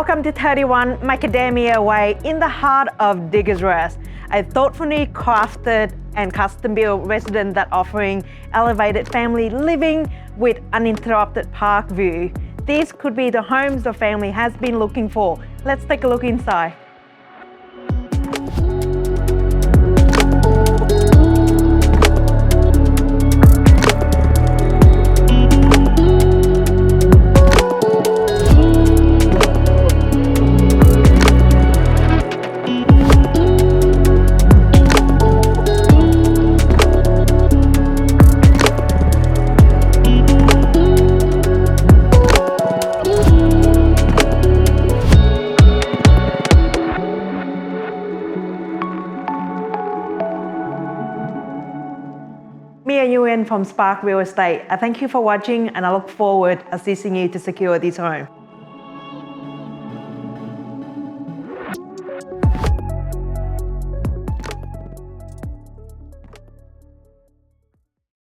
Welcome to 31 Macadamia Way in the heart of Diggers Rest, a thoughtfully crafted and custom-built residence that offering elevated family living with uninterrupted park view. These could be the homes the family has been looking for. Let's take a look inside. Me and Nguyen from Spark Real Estate. I thank you for watching and I look forward to assisting you to secure this home.